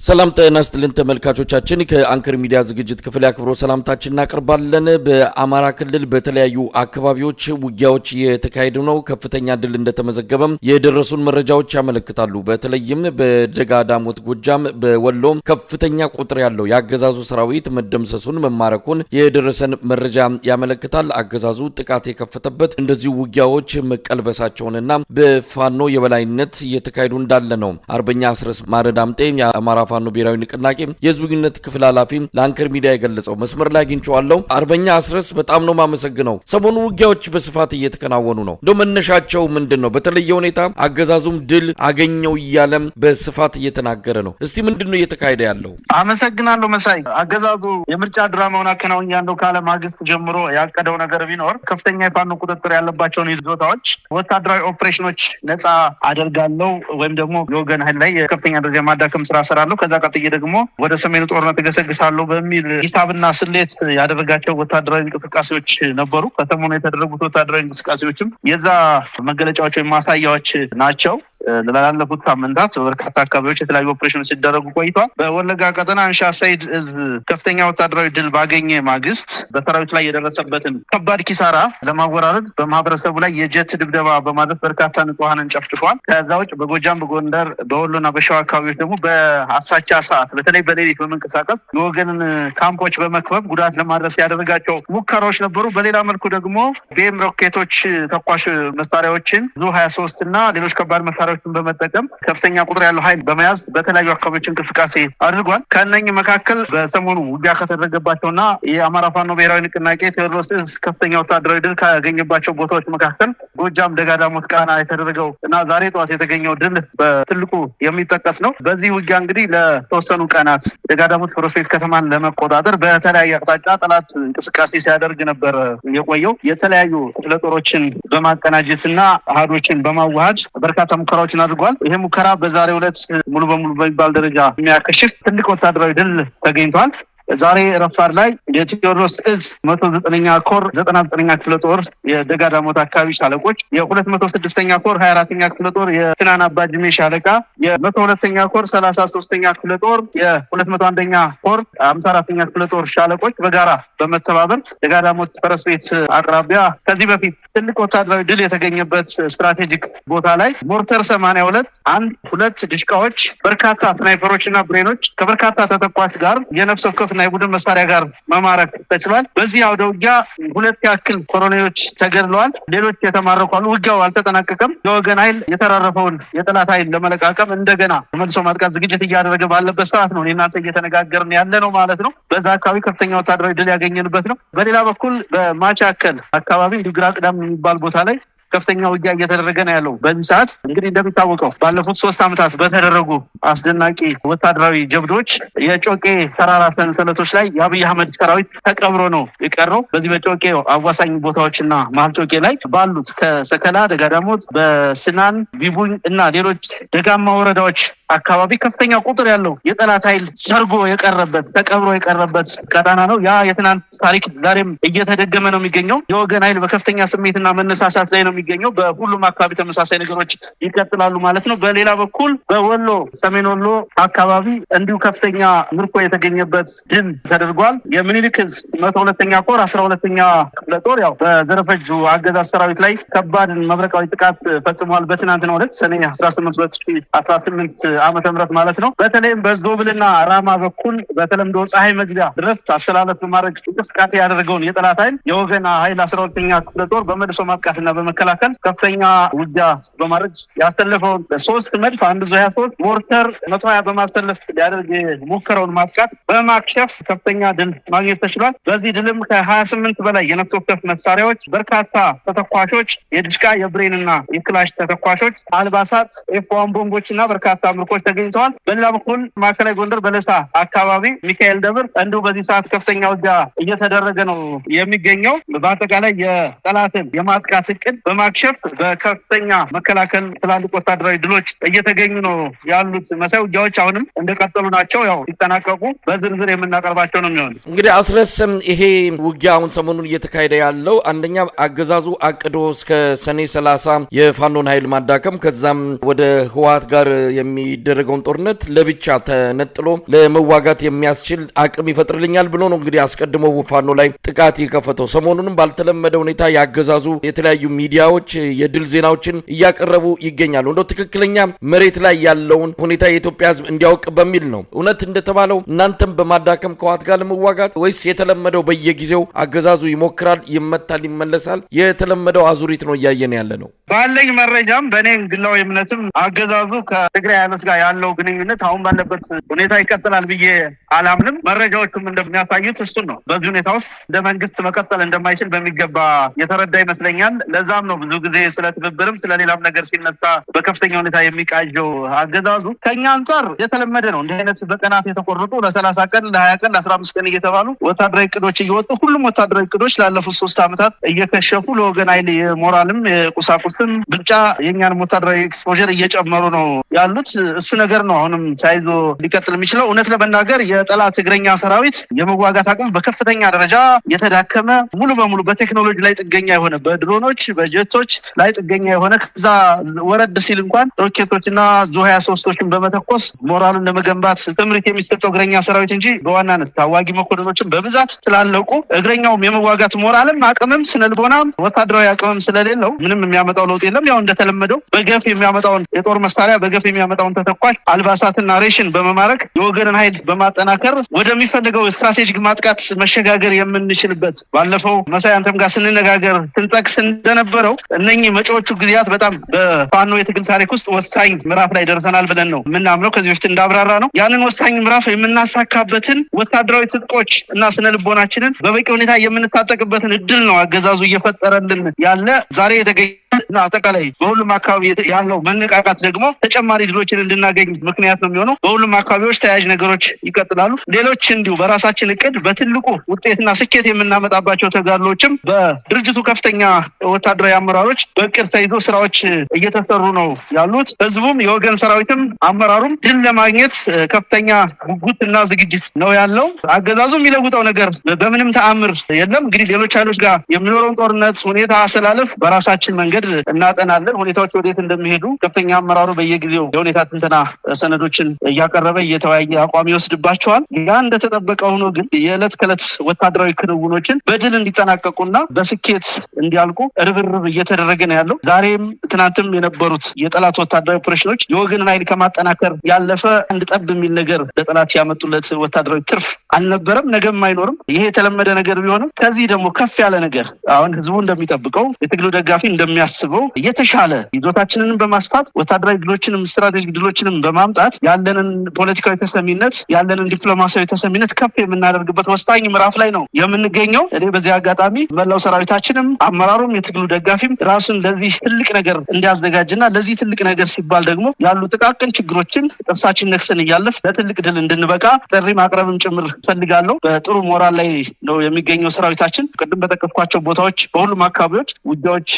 ሰላም ጤና ይስጥልን ተመልካቾቻችን ከአንከር ሚዲያ ዝግጅት ክፍል ያክብሮ ሰላምታችንን እናቀርባለን። በአማራ ክልል በተለያዩ አካባቢዎች ውጊያዎች የተካሄዱ ነው። ከፍተኛ ድል እንደተመዘገበም የደረሱን መረጃዎች ያመለክታሉ። በተለይም በደጋዳሞት ጎጃም በወሎ ከፍተኛ ቁጥር ያለው ያገዛዙ ሰራዊት መደምሰሱን መማረኩን የደረሰን መረጃ ያመለክታል። አገዛዙ ጥቃት የከፈተበት እንደዚህ ውጊያዎች መቀልበሳቸውንና በፋኖ የበላይነት የተካሄዱ እንዳለ ነው። አርበኛ አስረስ ማረዳምጤ የአማራ ፋኖ ብሔራዊ ንቅናቄ የህዝብግንኙነት ክፍል ኃላፊ ለአንከር ሚዲያ የገለጸው መስመር ላይ አግኝቼዋለሁ። አርበኛ አስረስ በጣም ነው ማመሰግነው። ሰሞኑ ውጊያዎች በስፋት እየተከናወኑ ነው። መነሻቸው ምንድነው? በተለየ ሁኔታ አገዛዙም ድል አገኘው እያለም በስፋት እየተናገረ ነው። እስቲ ምንድነው እየተካሄደ ያለው? አመሰግናለሁ መሳይ። አገዛዙ የምርጫ ድራማውን አከናውኛለሁ ካለ ማግስት ጀምሮ ያቀደው ነገር ቢኖር ከፍተኛ የፋኖ ቁጥጥር ያለባቸውን ይዞታዎች ወታደራዊ ኦፕሬሽኖች ነፃ አደርጋለሁ ወይም ደግሞ የወገን ኃይል ላይ ከፍተኛ ደረጃ ማዳከም ስራ ሰራለሁ ከዛ ቀጥዬ ደግሞ ወደ ሰሜኑ ጦርነት ተገሰግሳለሁ በሚል ሂሳብና ስሌት ያደረጋቸው ወታደራዊ እንቅስቃሴዎች ነበሩ። ከተሞኑ የተደረጉት ወታደራዊ እንቅስቃሴዎችም የዛ መገለጫዎች ወይም ማሳያዎች ናቸው። ለላለፉት ሳምንታት በርካታ አካባቢዎች የተለያዩ ኦፕሬሽኖች ሲደረጉ ቆይቷል። በወለጋ ቀጠና አንሻ ሳይድ እዝ ከፍተኛ ወታደራዊ ድል ባገኘ ማግስት በሰራዊት ላይ የደረሰበትን ከባድ ኪሳራ ለማወራረድ በማህበረሰቡ ላይ የጀት ድብደባ በማድረግ በርካታ ንጹሃንን ጨፍጭፏል። ከዛ ውጭ በጎጃም፣ በጎንደር፣ በወሎና በሸዋ አካባቢዎች ደግሞ በአሳቻ ሰዓት በተለይ በሌሊት በመንቀሳቀስ የወገንን ካምፖች በመክበብ ጉዳት ለማድረስ ያደረጋቸው ሙከራዎች ነበሩ። በሌላ መልኩ ደግሞ ቤም ሮኬቶች ተኳሽ መሳሪያዎችን ዙ-23 እና ሌሎች ከባድ መሳሪያዎችን በመጠቀም ከፍተኛ ቁጥር ያለው ኃይል በመያዝ በተለያዩ አካባቢዎች እንቅስቃሴ አድርጓል። ከነኚህ መካከል በሰሞኑ ውጊያ ከተደረገባቸውና የአማራ ፋኖ ብሔራዊ ንቅናቄ ቴዎድሮስ ከፍተኛ ወታደራዊ ድል ካገኘባቸው ቦታዎች መካከል ጎጃም ደጋዳሞት ቃና የተደረገው እና ዛሬ ጠዋት የተገኘው ድል በትልቁ የሚጠቀስ ነው። በዚህ ውጊያ እንግዲህ ለተወሰኑ ቀናት ደጋዳሞት ፕሮፌት ከተማን ለመቆጣጠር በተለያየ አቅጣጫ ጠላት እንቅስቃሴ ሲያደርግ ነበር የቆየው። የተለያዩ ክፍለ ጦሮችን በማቀናጀትና አሃዶችን በማዋሃድ በርካታ ሙከራዎችን አድርጓል። ይሄ ሙከራ በዛሬው ዕለት ሙሉ በሙሉ በሚባል ደረጃ የሚያከሽፍ ትልቅ ወታደራዊ ድል ተገኝቷል። ዛሬ ረፋድ ላይ የቴዎድሮስ እዝ 109ኛ ኮር 99ኛ ክፍለ ጦር የደጋዳሞት አካባቢ ሻለቆች፣ የ206ኛ ኮር 24ኛ ክፍለ ጦር የስናን አባጅሜ ሻለቃ፣ የ102ኛ ኮር 33ኛ ክፍለ ጦር፣ የ201ኛ ኮር 54ኛ ክፍለ ጦር ሻለቆች በጋራ በመተባበር ደጋዳሞት ፈረስ ቤት አቅራቢያ ከዚህ በፊት ትልቅ ወታደራዊ ድል የተገኘበት ስትራቴጂክ ቦታ ላይ ሞርተር 82 2 ድሽቃዎች፣ በርካታ ስናይፐሮችና ብሬኖች ከበርካታ ተተኳሽ ጋር የነፍስ ወከፍ የቡድን መሳሪያ ጋር መማረክ ተችሏል። በዚህ አውደ ውጊያ 2 ያክል ኮሎኔሎች ተገድለዋል። ሌሎች የተማረኩ አሉ። ውጊያው አልተጠናቀቀም። የወገን ኃይል የተራረፈውን የጠላት ኃይል ለመለቃቀም እንደገና መልሶ ማጥቃት ዝግጅት እያደረገ ባለበት ሰዓት ነው እናንተ እየተነጋገርን ያለ ነው ማለት ነው። በዛ አካባቢ ከፍተኛ ወታደራዊ ድል ያገኘንበት ነው። በሌላ በኩል በማቻከል አካባቢ ዲግራ ቅዳም የሚባል ቦታ ላይ ከፍተኛ ውጊያ እየተደረገ ነው ያለው። በዚህ ሰዓት እንግዲህ እንደሚታወቀው ባለፉት 3 ዓመታት በተደረጉ አስደናቂ ወታደራዊ ጀብዶች የጮቄ ተራራ ሰንሰለቶች ላይ የአብይ አህመድ ሰራዊት ተቀብሮ ነው የቀረው። በዚህ በጮቄ አዋሳኝ ቦታዎችና መሀል ጮቄ ላይ ባሉት ከሰከላ፣ ደጋዳሞት፣ በስናን፣ ቢቡኝ እና ሌሎች ደጋማ ወረዳዎች አካባቢ ከፍተኛ ቁጥር ያለው የጠላት ኃይል ሰርጎ የቀረበት ተቀብሮ የቀረበት ቀጣና ነው። ያ የትናንት ታሪክ ዛሬም እየተደገመ ነው የሚገኘው። የወገን ኃይል በከፍተኛ ስሜትና መነሳሳት ላይ ነው የሚገኘው። በሁሉም አካባቢ ተመሳሳይ ነገሮች ይቀጥላሉ ማለት ነው። በሌላ በኩል በወሎ ሰሜን ወሎ አካባቢ እንዲሁ ከፍተኛ ምርኮ የተገኘበት ድል ተደርጓል። የምኒልክ ዕዝ 102ኛ ኮር 12ኛ ክፍለ ጦር ያው በዘረፈጁ አገዛዝ ሰራዊት ላይ ከባድ መብረቃዊ ጥቃት ፈጽሟል። በትናንትናው ዕለት ሰኔ 18 2018 ዓመተ ምህረት ማለት ነው። በተለይም በዞብልና ራማ በኩል በተለምዶ ፀሐይ መግቢያ ድረስ አሰላለፍ በማድረግ እንቅስቃሴ ያደረገውን የጠላት ኃይል የወገን ኃይል 12ኛ ክፍለ ጦር በመልሶ ማጥቃትና በመከላከል ከፍተኛ ውጊያ በማድረግ ያሰለፈውን 3 መድፍ 1 ዙ 23 ሞርተር 120 በማሰለፍ ያደርግ ሙከራውን ማጥቃት በማክሸፍ ከፍተኛ ድል ማግኘት ተችሏል። በዚህ ድልም ከ28 በላይ የነፍስ ወከፍ መሳሪያዎች፣ በርካታ ተተኳሾች፣ የድሽቃ የብሬንና የክላሽ ተተኳሾች፣ አልባሳት፣ ኤፍ1 ቦምቦችና በርካታ ምርኮች ተገኝተዋል። በሌላ በኩል ማዕከላዊ ጎንደር በለሳ አካባቢ ሚካኤል ደብር እንዲሁ በዚህ ሰዓት ከፍተኛ ውጊያ እየተደረገ ነው የሚገኘው። በአጠቃላይ የጠላትን የማጥቃት እቅድ በማክሸፍ በከፍተኛ መከላከል ትላልቅ ወታደራዊ ድሎች እየተገኙ ነው ያሉት። መሳይ ውጊያዎች አሁንም እንደቀጠሉ ናቸው። ያው ሲጠናቀቁ በዝርዝር የምናቀርባቸው ነው የሚሆነው። እንግዲህ አስረስም ይሄ ውጊያ አሁን ሰሞኑን እየተካሄደ ያለው አንደኛ አገዛዙ አቅዶ እስከ ሰኔ 30 የፋኖን ኃይል ማዳከም ከዛም ወደ ህወሓት ጋር የሚደረገውን ጦርነት ለብቻ ተነጥሎ ለመዋጋት የሚያስችል አቅም ይፈጥርልኛል ብሎ ነው እንግዲህ አስቀድሞ ፋኖ ላይ ጥቃት የከፈተው። ሰሞኑንም ባልተለመደ ሁኔታ ያገዛዙ የተለያዩ ሚዲያዎች የድል ዜናዎችን እያቀረቡ ይገኛሉ። እንደው ትክክለኛ መሬት ላይ ያለውን ሁኔታ የኢትዮጵያ ህዝብ እንዲያውቅ በሚል ነው። እውነት እንደተባለው እናንተም በማዳከም ከህወሓት ጋር ለመዋጋት ወይስ የተለመደው በየጊዜው አገዛዙ ይሞክራል፣ ይመታል፣ ይመለሳል የተለመደው አዙሪት ነው እያየን ያለ ነው? ባለኝ መረጃም በእኔ ግላዊ እምነትም አገዛዙ ከትግራይ ኃይሎች ጋር ያለው ግንኙነት አሁን ባለበት ሁኔታ ይቀጥላል ብዬ አላምንም። መረጃዎቹም እንደሚያሳዩት እሱን ነው። በዚህ ሁኔታ ውስጥ እንደ መንግስት መቀጠል እንደማይችል በሚገባ የተረዳ ይመስለኛል። ለዛም ነው ብዙ ጊዜ ስለ ትብብርም ስለ ሌላም ነገር ሲነሳ በከፍተኛ ሁኔታ የሚቃዠው አገዛዙ። ከኛ አንጻር የተለመደ ነው እንዲህ አይነት በቀናት የተቆረጡ ለ30 ቀን ለ20 ቀን ለ15 ቀን እየተባሉ ወታደራዊ እቅዶች እየወጡ ሁሉም ወታደራዊ እቅዶች ላለፉት 3 ዓመታት እየከሸፉ ለወገን ኃይል የሞራልም የቁሳቁስም ብቻ የኛንም ወታደራዊ ኤክስፖዠር እየጨመሩ ነው ያሉት። እሱ ነገር ነው አሁንም ሳይዞ ሊቀጥል የሚችለው። እውነት ለመናገር የጠላት እግረኛ ሰራዊት የመዋጋት አቅም በከፍተኛ ደረጃ የተዳከመ ሙሉ በሙሉ በቴክኖሎጂ ላይ ጥገኛ የሆነ በድሮኖች በጀቶች ላይ ጥገኛ የሆነ ከዛ ወረድ ሲል እንኳን ሮኬቶችና ዙ23ቶችን በመተኮስ ሞራሉን ለመገንባት ትምሪት የሚሰጠው እግረኛ ሰራዊት እንጂ በዋናነት ታዋጊ መኮንኖችን በብዛት ስላለቁ እግረኛውም የመዋጋት ሞራልም አቅምም ስነልቦናም ወታደራዊ አቅምም ስለሌለው ምንም የሚያመጣው ለውጥ የለም። ያው እንደተለመደው በገፍ የሚያመጣውን የጦር መሳሪያ በገፍ የሚያመጣውን ተተኳሽ አልባሳትና ሬሽን በመማረክ የወገንን ኃይል በማጠናከር ወደሚፈልገው ስትራቴጂክ ማጥቃት መሸጋገር የምንችልበት ባለፈው መሳይ አንተም ጋር ስንነጋገር ስንጠቅስ እንደነበረው እነኚህ መጪዎቹ ጊዜያት በጣም በፋኖ የትግል ታሪክ ውስጥ ወሳኝ ምዕራፍ ላይ ደርሰናል ብለን ነው የምናምነው። ከዚህ በፊት እንዳብራራ ነው ያንን ወሳኝ ምዕራፍ የምናሳካበትን ወታደራዊ ትጥቆች እና ስነልቦናችንን በበቂ ሁኔታ የምንታጠቅበትን እድል ነው አገዛዙ እየፈጠረልን ያለ። ዛሬ የተገኘ እና አጠቃላይ በሁሉም አካባቢ ያለው መነቃቃት ደግሞ ተጨማሪ ድሎችን እንድናገኝ ምክንያት ነው የሚሆነው። በሁሉም አካባቢዎች ተያያዥ ነገሮች ይቀጥላሉ። ሌሎች እንዲሁ በራሳችን እቅድ በትልቁ ውጤትና ስኬት የምናመጣባቸው ተጋድሎችም በድርጅቱ ከፍተኛ ወታደራዊ አመራሮች በእቅድ ተይዞ ስራዎች እየተሰሩ ነው ያሉት። ህዝቡም የወገን ሰራዊትም አመራሩም ድል ለማግኘት ከፍተኛ ጉጉትና ዝግጅት ነው ያለው። አገዛዙ የሚለውጠው ነገር በምንም ተአምር የለም። እንግዲህ ሌሎች ኃይሎች ጋር የሚኖረውን ጦርነት ሁኔታ አሰላለፍ በራሳችን መንገድ እናጠናለን። ሁኔታዎች ወዴት እንደሚሄዱ ከፍተኛ አመራሩ በየጊዜው የሁኔታ ትንተና ሰነዶችን እያቀረበ እየተወያየ አቋም ይወስድባቸዋል። ያ እንደተጠበቀ ሆኖ ግን የዕለት ከዕለት ወታደራዊ ክንውኖችን በድል እንዲጠናቀቁና በስኬት እንዲያልቁ ርብርብ እየተደረገ ነው ያለው። ዛሬም ትናንትም የነበሩት የጠላት ወታደራዊ ኦፕሬሽኖች የወገንን ኃይል ከማጠናከር ያለፈ አንድ ጠብ የሚል ነገር ለጠላት ያመጡለት ወታደራዊ ትርፍ አልነበረም፣ ነገም አይኖርም። ይሄ የተለመደ ነገር ቢሆንም ከዚህ ደግሞ ከፍ ያለ ነገር አሁን ህዝቡ እንደሚጠብቀው የትግሉ ደጋፊ እንደሚያስበው የተሻለ ይዞታችንን በማስፋት ወታደራዊ ድሎችንም ስትራቴጂክ ድሎችንም በማምጣት ያለንን ፖለቲካዊ ተሰሚነት ያለንን ዲፕሎማሲያዊ ተሰሚነት ከፍ የምናደርግበት ወሳኝ ምዕራፍ ላይ ነው የምንገኘው። እኔ በዚህ አጋጣሚ መላው ሰራዊታችንም አመራሩም የትግሉ ደጋፊም ራሱን ለዚህ ትልቅ ነገር እንዲያዘጋጅና ለዚህ ትልቅ ነገር ሲባል ደግሞ ያሉ ጥቃቅን ችግሮችን ጥርሳችን ነክሰን እያለፍ ለትልቅ ድል እንድንበቃ ጥሪ ማቅረብም ጭምር ፈልጋለሁ። በጥሩ ሞራል ላይ ነው የሚገኘው ሰራዊታችን። ቅድም በጠቀስኳቸው ቦታዎች በሁሉም አካባቢዎች ውጊያዎች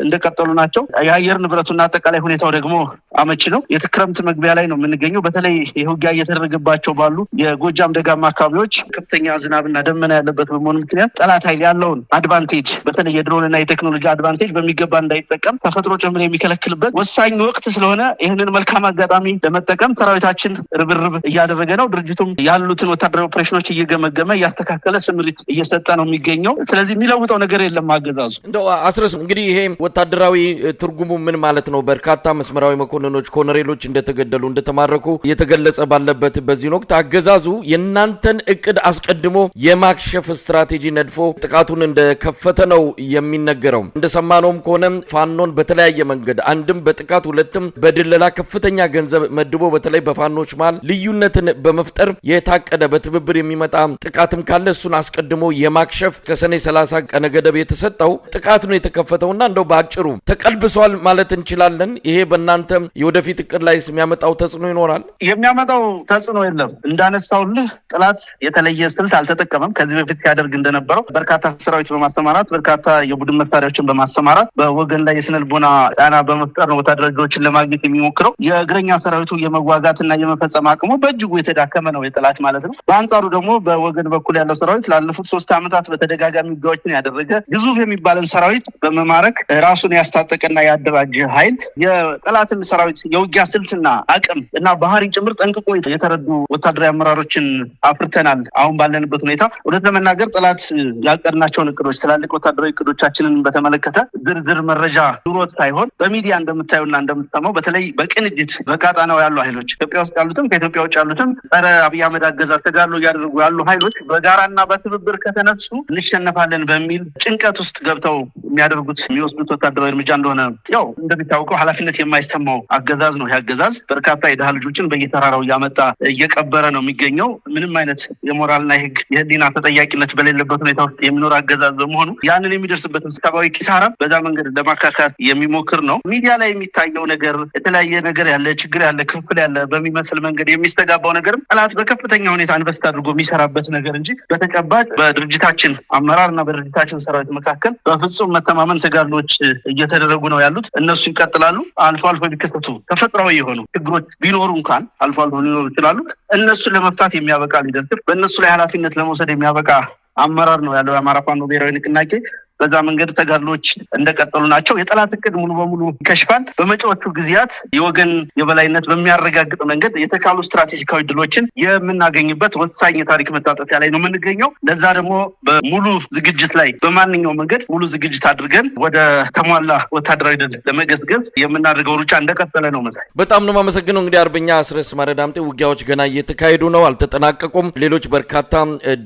እንደቀጠሉ ናቸው። የአየር ንብረቱና አጠቃላይ ሁኔታው ደግሞ አመቺ ነው። የክረምት መግቢያ ላይ ነው የምንገኘው። በተለይ የውጊያ እየተደረገባቸው ባሉ የጎጃም ደጋማ አካባቢዎች ከፍተኛ ዝናብና ደመና ያለበት በመሆኑ ምክንያት ጠላት ኃይል ያለውን አድቫንቴጅ በተለይ የድሮንና የቴክኖሎጂ አድቫንቴጅ በሚገባ እንዳይጠቀም ተፈጥሮ ጭምር የሚከለክልበት ወሳኝ ወቅት ስለሆነ ይህንን መልካም አጋጣሚ ለመጠቀም ሰራዊታችን ርብርብ እያደረገ ነው። ድርጅቱም ያሉትን ወታደራዊ ኦፕሬሽኖች እየገመገመ እያስተካከለ ስምሪት እየሰጠ ነው የሚገኘው። ስለዚህ የሚለውጠው ነገር የለም አገዛዙ። እንደው አስረስ እንግዲህ ይሄ ወታደራዊ ትርጉሙ ምን ማለት ነው? በርካታ መስመራዊ መኮንኖች ኮሎኔሎች እንደተገደሉ እንደተማረኩ የተገለጸ ባለበት በዚህ ወቅት አገዛዙ የናንተን እቅድ አስቀድሞ የማክሸፍ ስትራቴጂ ነድፎ ጥቃቱን እንደከፈተ ነው የሚነገረው። እንደሰማነውም ከሆነ ፋኖን በተለያየ መንገድ አንድም በጥቃት ሁለትም በድለላ ከፍተኛ ገንዘብ መድቦ በተለይ በፋኖች መሃል ልዩነትን በመፍጠር የታቀደ በትብብር የሚመጣ ጥቃትም ካለ እሱን አስቀድሞ የማክሸፍ ከሰኔ 30 ቀነ ገደብ የተሰጠው ጥቃት ነው የተከፈተውና እንደው በአጭሩ ባጭሩ ተቀልብሷል ማለት እንችላለን። ይሄ በእናንተ የወደፊት እቅድ ላይ የሚያመጣው ተጽዕኖ ይኖራል? የሚያመጣው ተጽዕኖ የለም። እንዳነሳውልህ ጥላት የተለየ ስልት አልተጠቀመም። ከዚህ በፊት ሲያደርግ እንደነበረው በርካታ ሰራዊት በማሰማራት በርካታ የቡድን መሳሪያዎችን በማሰማራት በወገን ላይ የስነልቦና ጫና በመፍጠር ነው ወታደራዊ ድሎችን ለማግኘት የሚሞክረው። የእግረኛ ሰራዊቱ የመዋጋትና የመፈጸም አቅሙ በእጅጉ የተዳከመ ነው የጥላት ማለት ነው። በአንጻሩ ደግሞ በወገን በኩል ያለው ሰራዊት ላለፉት 3 ዓመታት በተደጋጋሚ ውጊያዎችን ያደረገ ግዙፍ የሚባልን ሰራዊት በመማረክ ራሱን ያስታጠቀና ያደራጀ ኃይል የጥላትን ሰራዊት የውጊያ ስልትና አቅም እና ባህሪ ጭምር ጠንቅቆ የተረዱ ወታደራዊ አመራሮችን አፍርተናል። አሁን ባለንበት ሁኔታ እውነት ለመናገር ጥላት ያቀድናቸውን እቅዶች ትላልቅ ወታደራዊ እቅዶቻችንን በተመለከተ ዝርዝር መረጃ ኑሮት ሳይሆን በሚዲያ እንደምታዩና እንደምትሰማው በተለይ በቅንጅት በቃጣናው ያሉ ኃይሎች ኢትዮጵያ ውስጥ ያሉትም ከኢትዮጵያ ውጭ ያሉትም ጸረ አብይ አህመድ አገዛዝ ተጋድሎ እያደረጉ ያሉ ኃይሎች በጋራና በትብብር ከተነሱ እንሸነፋለን በሚል ጭንቀት ውስጥ ገብተው የሚያደርጉት የሚወስዱት ወታደራዊ እርምጃ እንደሆነ ያው እንደሚታወቀው ኃላፊነት የማይሰማው አገዛዝ ነው። ያገዛዝ በርካታ የደሃ ልጆችን በየተራራው እያመጣ እየቀበረ ነው የሚገኘው። ምንም አይነት የሞራልና የህሊና ተጠያቂነት በሌለበት ሁኔታ ውስጥ የሚኖር አገዛዝ በመሆኑ ያንን የሚደርስበትን ሰብአዊ ኪሳራ በዛ መንገድ ለማካካስ የሚሞክር ነው። ሚዲያ ላይ የሚታየው ነገር የተለያየ ነገር ያለ ችግር ያለ ክፍል ያለ በሚመስል መንገድ የሚስተጋባው ነገር ጠላት በከፍተኛ ሁኔታ ኢንቨስት አድርጎ የሚሰራበት ነገር እንጂ በተጨባጭ በድርጅታችን አመራርና በድርጅታችን ሰራዊት መካከል በፍጹም መተማመን ተጋድሎች እየተደረጉ ነው ያሉት። እነሱ ይቀጥላሉ። አልፎ አልፎ ሊከሰቱ ተፈጥሯዊ የሆኑ ችግሮች ቢኖሩ እንኳን አልፎ አልፎ ሊኖሩ ይችላሉ። እነሱን ለመፍታት የሚያበቃ ሊደርስብ በእነሱ ላይ ኃላፊነት ለመውሰድ የሚያበቃ አመራር ነው ያለው የአማራ ፋኖ ብሔራዊ ንቅናቄ። በዛ መንገድ ተጋድሎች እንደቀጠሉ ናቸው። የጠላት እቅድ ሙሉ በሙሉ ይከሽፋል። በመጪዎቹ ጊዜያት የወገን የበላይነት በሚያረጋግጥ መንገድ የተሻሉ ስትራቴጂካዊ ድሎችን የምናገኝበት ወሳኝ የታሪክ መታጠፊያ ላይ ነው የምንገኘው። ለዛ ደግሞ በሙሉ ዝግጅት ላይ በማንኛውም መንገድ ሙሉ ዝግጅት አድርገን ወደ ተሟላ ወታደራዊ ድል ለመገስገስ የምናደርገው ሩጫ እንደቀጠለ ነው። መሳይ በጣም ነው የማመሰግነው። እንግዲህ አርበኛ አስረስ ማረዳምጤ ውጊያዎች ገና እየተካሄዱ ነው፣ አልተጠናቀቁም። ሌሎች በርካታ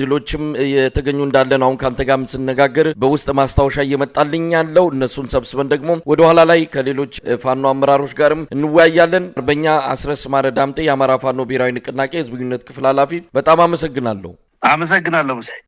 ድሎችም የተገኙ እንዳለ ነው አሁን ካንተ ጋር ስንነጋገር በውስጥ ማስታወሻ እየመጣልኝ ያለው። እነሱን ሰብስበን ደግሞ ወደ ኋላ ላይ ከሌሎች ፋኖ አመራሮች ጋርም እንወያያለን። አርበኛ አስረስ ማረዳምጤ የአማራ ፋኖ ብሔራዊ ንቅናቄ ህዝብ ግንኙነት ክፍል ኃላፊ፣ በጣም አመሰግናለሁ። አመሰግናለሁ መሳይ።